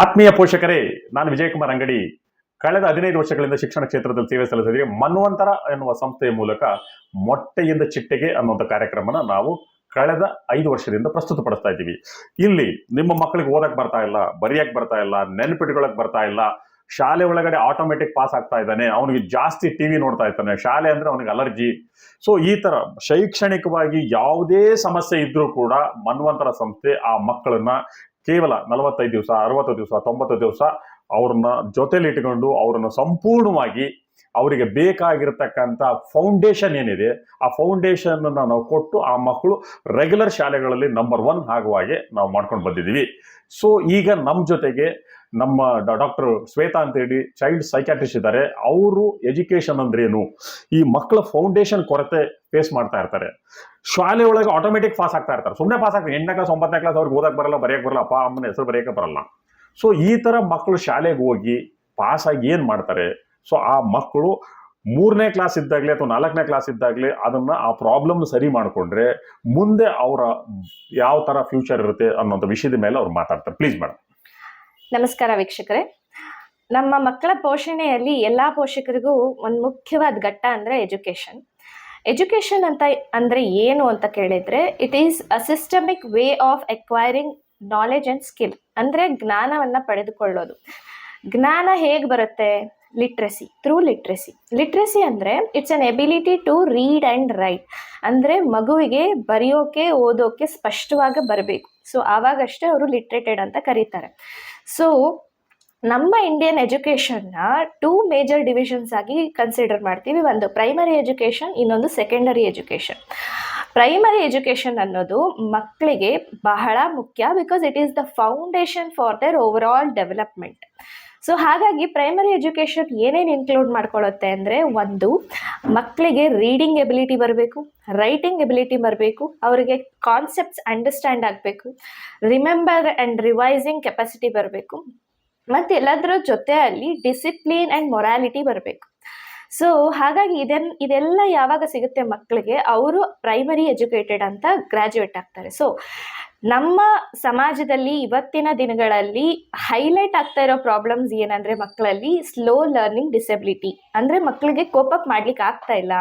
ಆತ್ಮೀಯ ಪೋಷಕರೇ, ನಾನು ವಿಜಯಕುಮಾರ್ ಅಂಗಡಿ. ಕಳೆದ 15 ವರ್ಷಗಳಿಂದ ಶಿಕ್ಷಣ ಕ್ಷೇತ್ರದಲ್ಲಿ ಸೇವೆ ಸಲ್ಲಿಸಿದ್ರೆ ಮನ್ವಂತರ ಎನ್ನುವ ಸಂಸ್ಥೆಯ ಮೂಲಕ ಮೊಟ್ಟೆಯಿಂದ ಚಿಟ್ಟೆಗೆ ಅನ್ನುವಂಥ ಕಾರ್ಯಕ್ರಮನ ನಾವು ಕಳೆದ 5 ವರ್ಷದಿಂದ ಪ್ರಸ್ತುತಪಡಿಸ್ತಾ ಇದ್ದೀವಿ. ಇಲ್ಲಿ ನಿಮ್ಮ ಮಕ್ಕಳಿಗೆ ಓದಕ್ ಬರ್ತಾ ಇಲ್ಲ, ಬರೆಯಕ್ ಬರ್ತಾ ಇಲ್ಲ, ನೆನಪಿಟ್ಕೊಳಕ್ ಬರ್ತಾ ಇಲ್ಲ, ಶಾಲೆ ಒಳಗಡೆ ಆಟೋಮೆಟಿಕ್ ಪಾಸ್ ಆಗ್ತಾ ಇದ್ದಾನೆ, ಅವನಿಗೆ ಜಾಸ್ತಿ ಟಿವಿ ನೋಡ್ತಾ ಇರ್ತಾನೆ, ಶಾಲೆ ಅಂದ್ರೆ ಅವನಿಗೆ ಅಲರ್ಜಿ. ಸೊ ಈ ತರ ಶೈಕ್ಷಣಿಕವಾಗಿ ಯಾವುದೇ ಸಮಸ್ಯೆ ಇದ್ರೂ ಕೂಡ ಮನ್ವಂತರ ಸಂಸ್ಥೆ ಆ ಮಕ್ಕಳನ್ನ ಕೇವಲ 45 ದಿವಸ, 60 ದಿವಸ, 90 ದಿವಸ ಅವ್ರನ್ನ ಜೊತೆಲಿ ಇಟ್ಕೊಂಡು ಅವ್ರನ್ನ ಸಂಪೂರ್ಣವಾಗಿ ಅವರಿಗೆ ಬೇಕಾಗಿರ್ತಕ್ಕಂಥ ಫೌಂಡೇಶನ್ ಏನಿದೆ ಆ ಫೌಂಡೇಶನ್ ನಾವು ಕೊಟ್ಟು ಆ ಮಕ್ಕಳು ರೆಗ್ಯುಲರ್ ಶಾಲೆಗಳಲ್ಲಿ ನಂಬರ್ 1 ಆಗುವ ಹಾಗೆ ನಾವು ಮಾಡ್ಕೊಂಡು ಬಂದಿದ್ದೀವಿ. ಸೊ ಈಗ ನಮ್ಮ ಜೊತೆಗೆ ನಮ್ಮ ಡಾಕ್ಟರ್ ಶ್ವೇತಾ ಅಂತ ಹೇಳಿ ಚೈಲ್ಡ್ ಸೈಕ್ಯಾಟ್ರಿಸ್ಟ್ ಇದ್ದಾರೆ. ಅವರು ಎಜುಕೇಶನ್ ಅಂದ್ರೆ ಏನು, ಈ ಮಕ್ಕಳ ಫೌಂಡೇಶನ್ ಕೊರತೆ ಫೇಸ್ ಮಾಡ್ತಾ ಇರ್ತಾರೆ. ಶಾಲೆ ಒಳಗೆ ಆಟೋಮೆಟಿಕ್ ಪಾಸ್ ಆಗ್ತಾ ಇರ್ತಾರೆ, ಸುಮ್ಮನೆ ಪಾಸ್ ಆಗ್ತಾರೆ. 8ನೇ ಕ್ಲಾಸ್ 9ನೇ ಕ್ಲಾಸ್ ಅವ್ರಿಗೆ ಓದಕ್ ಬರಲ್ಲ, ಬರೆಯಕ್ ಬರಲ್ಲ, ಅಪ್ಪ ಅಮ್ಮನ ಹೆಸರು ಬರೆಯಕ್ಕೆ ಬರಲ್ಲ. ಸೊ ಈ ತರ ಮಕ್ಕಳು ಶಾಲೆಗೆ ಹೋಗಿ ಪಾಸ್ ಆಗಿ ಏನ್ ಮಾಡ್ತಾರೆ? ಸೊ ಆ ಮಕ್ಕಳು 3ನೇ ಕ್ಲಾಸ್ ಇದ್ದಾಗಲೇ ಅಥವಾ 4ನೇ ಕ್ಲಾಸ್ ಇದ್ದಾಗಲೇ ಅದನ್ನ ಆ ಪ್ರಾಬ್ಲಮ್ ಸರಿ ಮಾಡಿಕೊಂಡ್ರೆ ಮುಂದೆ ಅವರ ಯಾವ ತರ ಫ್ಯೂಚರ್ ಇರುತ್ತೆ ಅನ್ನೋಂಥ ವಿಷಯದ ಮೇಲೆ ಅವ್ರು ಮಾತಾಡ್ತಾರೆ. Please madam. ನಮಸ್ಕಾರ ವೀಕ್ಷಕರೇ. ನಮ್ಮ ಮಕ್ಕಳ ಪೋಷಣೆಯಲ್ಲಿ ಎಲ್ಲ ಪೋಷಕರಿಗೂ ಒಂದು ಮುಖ್ಯವಾದ ಘಟ್ಟ ಅಂದರೆ ಎಜುಕೇಷನ್. ಎಜುಕೇಷನ್ ಅಂತ ಅಂದರೆ ಏನು ಅಂತ ಕೇಳಿದರೆ, it is a systemic way of acquiring knowledge and skill. ಅಂದರೆ ಜ್ಞಾನವನ್ನು ಪಡೆದುಕೊಳ್ಳೋದು. ಜ್ಞಾನ ಹೇಗೆ ಬರುತ್ತೆ? ಥ್ರೂ ಲಿಟ್ರಸಿ ಅಂದರೆ it's an ability to read and write. ಅಂದರೆ ಮಗುವಿಗೆ ಬರೆಯೋಕೆ ಓದೋಕೆ ಸ್ಪಷ್ಟವಾಗಿ ಬರಬೇಕು. ಸೊ ಆವಾಗಷ್ಟೇ ಅವರು ಲಿಟ್ರೇಟೆಡ್ ಅಂತ ಕರೀತಾರೆ. ಸೊ ನಮ್ಮ ಇಂಡಿಯನ್ ಎಜುಕೇಷನ್ನ 2 ಮೇಜರ್ ಡಿವಿಷನ್ಸ್ ಆಗಿ ಕನ್ಸಿಡರ್ ಮಾಡ್ತೀವಿ. ಒಂದು ಪ್ರೈಮರಿ ಎಜುಕೇಷನ್, ಇನ್ನೊಂದು ಸೆಕೆಂಡರಿ ಎಜುಕೇಷನ್. ಪ್ರೈಮರಿ ಎಜುಕೇಷನ್ ಅನ್ನೋದು ಮಕ್ಕಳಿಗೆ ಬಹಳ ಮುಖ್ಯ, because it is the foundation for there over all development. So ಹಾಗಾಗಿ ಪ್ರೈಮರಿ ಎಜುಕೇಷನ್ ಏನೇನು ಇನ್ಕ್ಲೂಡ್ ಮಾಡ್ಕೊಳ್ಳುತ್ತೆ ಅಂದರೆ, ಒಂದು, ಮಕ್ಕಳಿಗೆ ರೀಡಿಂಗ್ ಎಬಿಲಿಟಿ ಬರಬೇಕು, ರೈಟಿಂಗ್ ಎಬಿಲಿಟಿ ಬರಬೇಕು, ಅವರಿಗೆ ಕಾನ್ಸೆಪ್ಟ್ಸ್ ಅಂಡರ್ಸ್ಟ್ಯಾಂಡ್ ಆಗಬೇಕು, ರಿಮೆಂಬರ್ ಆ್ಯಂಡ್ ರಿವೈಸಿಂಗ್ ಕೆಪಾಸಿಟಿ ಬರಬೇಕು, ಮತ್ತು ಎಲ್ಲದರ ಜೊತೆಯಲ್ಲಿ ಡಿಸಿಪ್ಲಿನ್ ಆ್ಯಂಡ್ ಮೊರಾಲಿಟಿ ಬರಬೇಕು. ಸೊ ಹಾಗಾಗಿ ಇದೆಲ್ಲ ಯಾವಾಗ ಸಿಗುತ್ತೆ ಮಕ್ಕಳಿಗೆ, ಅವರು ಪ್ರೈಮರಿ ಎಜುಕೇಟೆಡ್ ಅಂತ ಗ್ರ್ಯಾಜುಯೇಟ್ ಆಗ್ತಾರೆ. ಸೊ ನಮ್ಮ ಸಮಾಜದಲ್ಲಿ ಇವತ್ತಿನ ದಿನಗಳಲ್ಲಿ ಹೈಲೈಟ್ ಆಗ್ತಾ ಇರೋ ಪ್ರಾಬ್ಲಮ್ಸ್ ಏನಂದರೆ, ಮಕ್ಕಳಲ್ಲಿ ಸ್ಲೋ ಲರ್ನಿಂಗ್ ಡಿಸೆಬಿಲಿಟಿ. ಅಂದರೆ ಮಕ್ಕಳಿಗೆ ಕೋಪಪ್ ಮಾಡ್ಲಿಕ್ಕೆ ಆಗ್ತಾ ಇಲ್ಲ,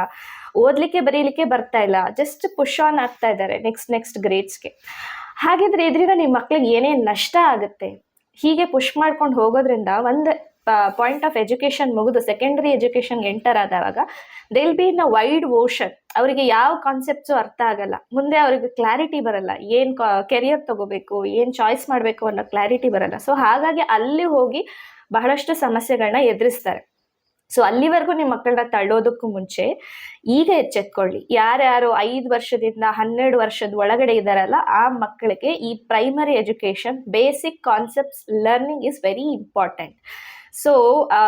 ಓದಲಿಕ್ಕೆ ಬರೀಲಿಕ್ಕೆ ಬರ್ತಾ ಇಲ್ಲ, ಜಸ್ಟ್ ಪುಷ್ ಆನ್ ಆಗ್ತಾ ಇದ್ದಾರೆ ನೆಕ್ಸ್ಟ್ ಗ್ರೇಡ್ಸ್ಗೆ. ಹಾಗಿದ್ರೆ ಇದರಿಂದ ನಿಮ್ಮ ಮಕ್ಕಳಿಗೆ ಏನೇನು ನಷ್ಟ ಆಗುತ್ತೆ? ಹೀಗೆ ಪುಷ್ ಮಾಡ್ಕೊಂಡು ಹೋಗೋದ್ರಿಂದ ಒಂದು ಪಾಯಿಂಟ್ ಆಫ್ ಎಜುಕೇಷನ್ ಮುಗಿದು ಸೆಕೆಂಡರಿ ಎಜುಕೇಷನ್ಗೆ ಎಂಟರ್ ಆದಾಗ they will be in a wide ocean. ಅವರಿಗೆ ಯಾವ ಕಾನ್ಸೆಪ್ಟ್ಸು ಅರ್ಥ ಆಗಲ್ಲ, ಮುಂದೆ ಅವರಿಗೆ ಕ್ಲಾರಿಟಿ ಬರಲ್ಲ, ಏನು ಕೆರಿಯರ್ ತಗೋಬೇಕು, ಏನು ಚಾಯ್ಸ್ ಮಾಡಬೇಕು ಅನ್ನೋ ಕ್ಲಾರಿಟಿ ಬರಲ್ಲ. ಸೊ ಹಾಗಾಗಿ ಅಲ್ಲಿ ಹೋಗಿ ಬಹಳಷ್ಟು ಸಮಸ್ಯೆಗಳನ್ನ ಎದುರಿಸ್ತಾರೆ. ಸೊ ಅಲ್ಲಿವರೆಗೂ ನಿಮ್ಮ ಮಕ್ಕಳನ್ನ ತಳ್ಳೋದಕ್ಕೂ ಮುಂಚೆ ಈಗ ಎಚ್ಚೆತ್ಕೊಳ್ಳಿ. ಯಾರ್ಯಾರು 5 ವರ್ಷದಿಂದ 12 ವರ್ಷದ ಒಳಗಡೆ ಇದ್ದಾರಲ್ಲ, ಆ ಮಕ್ಕಳಿಗೆ ಈ primary education basic concepts learning is very important. So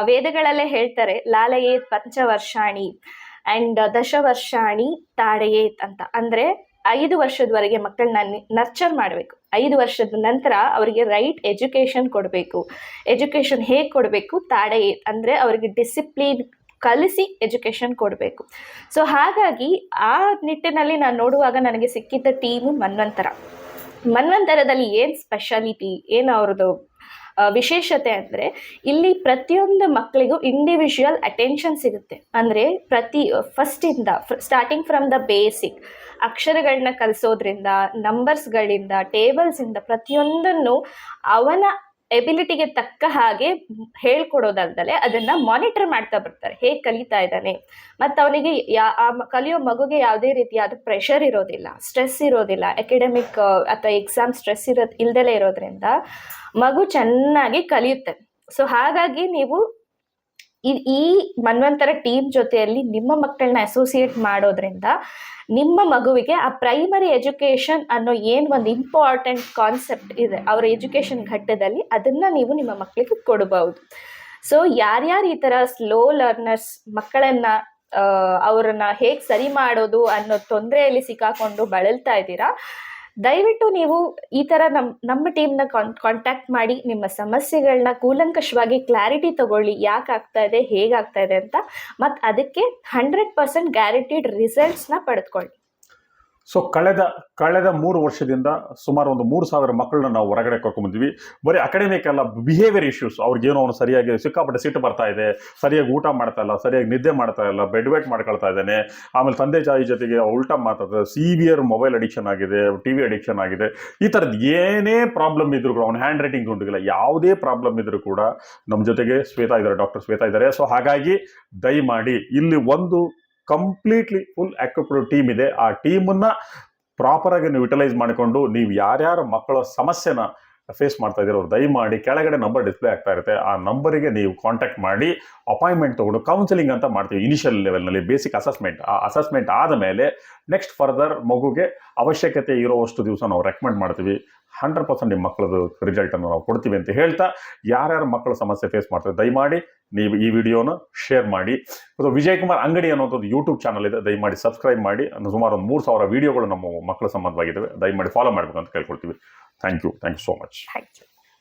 ವೇದಗಳಲ್ಲೇ ಹೇಳ್ತಾರೆ, ಲಾಲಯೇತ್ ಪಂಚವರ್ಷಾಣಿ ಆ್ಯಂಡ್ ದಶವರ್ಷಾಣಿ ತಾಡೆಯೇತ್ ಅಂತ. ಅಂದರೆ 5 ವರ್ಷದವರೆಗೆ ಮಕ್ಕಳನ್ನ ನರ್ಚರ್ ಮಾಡಬೇಕು. 5 ವರ್ಷದ ನಂತರ ಅವರಿಗೆ ರೈಟ್ ಎಜುಕೇಷನ್ ಕೊಡಬೇಕು. ಎಜುಕೇಷನ್ ಹೇಗೆ ಕೊಡಬೇಕು? ತಾಡೆಯೇತ್ ಅಂದರೆ ಅವರಿಗೆ ಡಿಸಿಪ್ಲಿನ್ ಕಲಿಸಿ ಎಜುಕೇಷನ್ ಕೊಡಬೇಕು. ಸೊ ಹಾಗಾಗಿ ಆ ನಿಟ್ಟಿನಲ್ಲಿ ನಾನು ನೋಡುವಾಗ ನನಗೆ ಸಿಕ್ಕಿದ್ದ ಟೀಮು ಮನ್ವಂತರದಲ್ಲಿ ಏನು ಸ್ಪೆಷಾಲಿಟಿ, ಏನು ಅವ್ರದ್ದು ವಿಶೇಷತೆ ಅಂದರೆ, ಇಲ್ಲಿ ಪ್ರತಿಯೊಂದು ಮಕ್ಕಳಿಗೂ ಇಂಡಿವಿಜುವಲ್ ಅಟೆನ್ಷನ್ ಸಿಗುತ್ತೆ. ಅಂದರೆ ಫಸ್ಟಿಂದ ಸ್ಟಾರ್ಟಿಂಗ್ ಫ್ರಮ್ ದ ಬೇಸಿಕ್ ಅಕ್ಷರಗಳನ್ನ ಕಲಿಸೋದ್ರಿಂದ, ನಂಬರ್ಸ್ಗಳಿಂದ, ಟೇಬಲ್ಸಿಂದ ಪ್ರತಿಯೊಂದನ್ನು ಅವನ ಎಬಿಲಿಟಿಗೆ ತಕ್ಕ ಹಾಗೆ ಹೇಳ್ಕೊಡೋದಲ್ದಲೆ ಅದನ್ನು ಮಾನಿಟರ್ ಮಾಡ್ತಾ ಬರ್ತಾರೆ, ಹೇಗೆ ಕಲಿತಾ ಇದ್ದಾನೆ. ಮತ್ತು ಅವನಿಗೆ ಕಲಿಯೋ ಮಗುಗೆ ಯಾವುದೇ ರೀತಿಯಾದ ಪ್ರೆಷರ್ ಇರೋದಿಲ್ಲ, ಸ್ಟ್ರೆಸ್ ಇರೋದಿಲ್ಲ. ಅಕಾಡೆಮಿಕ್ ಅಥವಾ ಎಕ್ಸಾಮ್ ಸ್ಟ್ರೆಸ್ ಇಲ್ದಲೇ ಇರೋದ್ರಿಂದ ಮಗು ಚೆನ್ನಾಗಿ ಕಲಿಯುತ್ತೆ. ಸೊ ಹಾಗಾಗಿ ನೀವು ಈ ಮನ್ವಂತರ ಟೀಮ್ ಜೊತೆಯಲ್ಲಿ ನಿಮ್ಮ ಮಕ್ಕಳನ್ನ ಅಸೋಸಿಯೇಟ್ ಮಾಡೋದ್ರಿಂದ ನಿಮ್ಮ ಮಗುವಿಗೆ ಆ ಪ್ರೈಮರಿ ಎಜುಕೇಷನ್ ಅನ್ನೋ ಏನು ಒಂದು ಇಂಪಾರ್ಟೆಂಟ್ ಕಾನ್ಸೆಪ್ಟ್ ಇದೆ ಅವರ ಎಜುಕೇಷನ್ ಘಟ್ಟದಲ್ಲಿ, ಅದನ್ನು ನೀವು ನಿಮ್ಮ ಮಕ್ಕಳಿಗೆ ಕೊಡಬಹುದು. ಸೊ ಯಾರ್ಯಾರು ಈ ಥರ ಸ್ಲೋ ಲರ್ನರ್ಸ್ ಮಕ್ಕಳನ್ನು ಅವರನ್ನ ಹೇಗೆ ಸರಿ ಮಾಡೋದು ಅನ್ನೋ ತೊಂದರೆಯಲ್ಲಿ ಸಿಕ್ಕಾಕೊಂಡು ಬಳಲ್ತಾ ಇದ್ದೀರಾ, ದಯವಿಟ್ಟು ನೀವು ಈ ಥರ ನಮ್ಮ ಟೀಮ್ನ ಕಾಂಟ್ಯಾಕ್ಟ್ ಮಾಡಿ ನಿಮ್ಮ ಸಮಸ್ಯೆಗಳನ್ನ ಕೂಲಂಕಷವಾಗಿ ಕ್ಲಾರಿಟಿ ತಗೊಳ್ಳಿ, ಯಾಕೆ ಆಗ್ತಾ ಇದೆ, ಹೇಗಾಗ್ತಾ ಇದೆ ಅಂತ. ಮತ್ತು ಅದಕ್ಕೆ 100% ಗ್ಯಾರಂಟಿಡ್ ರಿಸಲ್ಟ್ಸ್ನ ಪಡೆದುಕೊಳ್ಳಿ. ಸೊ ಕಳೆದ 3 ವರ್ಷದಿಂದ ಸುಮಾರು ಒಂದು 3,000 ಮಕ್ಕಳನ್ನ ನಾವು ಹೊರಗಡೆ ಕರ್ಕೊಂಡ್ಬಂದ್ವಿ. ಬರೀ ಅಕಾಡೆಮಿಕ್ ಅಲ್ಲ, ಬಿಹೇವಿಯರ್ ಇಶ್ಯೂಸ್. ಅವ್ರಿಗೇನೋ ಅವನು ಸರಿಯಾಗಿ ಸಿಕ್ಕಾಪಟ್ಟೆ ಸಿಟ್ಟು ಬರ್ತಾ ಇದೆ, ಸರಿಯಾಗಿ ಊಟ ಮಾಡ್ತಾ ಇಲ್ಲ, ಸರಿಯಾಗಿ ನಿದ್ದೆ ಮಾಡ್ತಾ ಇಲ್ಲ, ಬೆಡ್ ವೇಟ್ ಮಾಡ್ಕೊಳ್ತಾ ಇದ್ದಾನೆ, ಆಮೇಲೆ ತಂದೆ ತಾಯಿ ಜೊತೆಗೆ ಉಲ್ಟಾ ಮಾತಾಡ್ತಾರೆ, ಸಿವಿಯರ್ ಮೊಬೈಲ್ ಅಡಿಕ್ಷನ್ ಆಗಿದೆ, ಟಿವಿ ಅಡಿಕ್ಷನ್ ಆಗಿದೆ. ಈ ಥರದ್ದು ಏನೇ ಪ್ರಾಬ್ಲಮ್ ಇದ್ರು ಕೂಡ, ಅವ್ನ ಹ್ಯಾಂಡ್ ರೈಟಿಂಗ್ ಉಂಟಿಲ್ಲ, ಯಾವುದೇ ಪ್ರಾಬ್ಲಮ್ ಇದ್ರು ಕೂಡ ನಮ್ಮ ಜೊತೆಗೆ ಡಾಕ್ಟರ್ ಶ್ವೇತಾ ಇದ್ದಾರೆ. ಸೊ ಹಾಗಾಗಿ ದಯಮಾಡಿ ಇಲ್ಲಿ ಒಂದು ಕಂಪ್ಲೀಟ್ಲಿ ಫುಲ್ ಎಕ್ವಿಪ್ಡ್ ಟೀಮ್ ಇದೆ. ಆ ಟೀಮನ್ನ ಪ್ರಾಪರ್ ಆಗಿ ನೀವು ಯುಟಿಲೈಸ್ ಮಾಡಿಕೊಂಡು ನೀವು ಯಾರ್ಯಾರ ಮಕ್ಕಳ ಸಮಸ್ಯೆನ ಫೇಸ್ ಮಾಡ್ತಾ ಇದ್ದೀರೋ ಅವ್ರು ದಯಮಾಡಿ ಕೆಳಗಡೆ ನಂಬರ್ ಡಿಸ್ಪ್ಲೇ ಆಗ್ತಾ ಇರುತ್ತೆ, ಆ ನಂಬರಿಗೆ ನೀವು ಕಾಂಟ್ಯಾಕ್ಟ್ ಮಾಡಿ ಅಪಾಯಿಂಟ್ಮೆಂಟ್ ತಗೊಂಡು ಕೌನ್ಸಿಲಿಂಗ್ ಅಂತ ಮಾಡ್ತೀವಿ. ಇನಿಷಿಯಲ್ ಲೆವೆಲ್ನಲ್ಲಿ ಬೇಸಿಕ್ ಅಸೆಸ್ಮೆಂಟ್, ಆ ಅಸೆಸ್ಮೆಂಟ್ ಆದ ಮೇಲೆ ನೆಕ್ಸ್ಟ್ ಫರ್ದರ್ ಮಗುಗೆ ಅವಶ್ಯಕತೆ ಇರೋವಷ್ಟು ದಿವಸ ನಾವು ರೆಕಮೆಂಡ್ ಮಾಡ್ತೀವಿ. 100% ನಿಮ್ಮ ಮಕ್ಕಳದು ರಿಸಲ್ಟನ್ನು ನಾವು ಕೊಡ್ತೀವಿ ಅಂತ ಹೇಳ್ತಾ, ಯಾರ್ಯಾರ ಮಕ್ಕಳ ಸಮಸ್ಯೆ ಫೇಸ್ ಮಾಡ್ತಾರೆ ದಯಮಾಡಿ ನೀವು ಈ ವಿಡಿಯೋನ ಶೇರ್ ಮಾಡಿ. ಮತ್ತು ವಿಜಯ್ ಕುಮಾರ್ ಅಂಗಡಿ ಅನ್ನೋಂಥದ್ದು ಯೂಟ್ಯೂಬ್ ಚಾನಲ್ ಇದೆ, ದಯಮಾಡಿ ಸಬ್ಸ್ಕ್ರೈಬ್ ಮಾಡಿ. ಸುಮಾರು ಒಂದು 3,000 ವಿಡಿಯೋಗಳು ನಮ್ಮ ಮಕ್ಕಳ ಸಂಬಂಧವಾಗಿದ್ದಾವೆ, ದಯಮಾಡಿ ಫಾಲೋ ಮಾಡಬೇಕು ಅಂತ ಕೇಳ್ಕೊಳ್ತೀವಿ. Thank you so much. Thank you.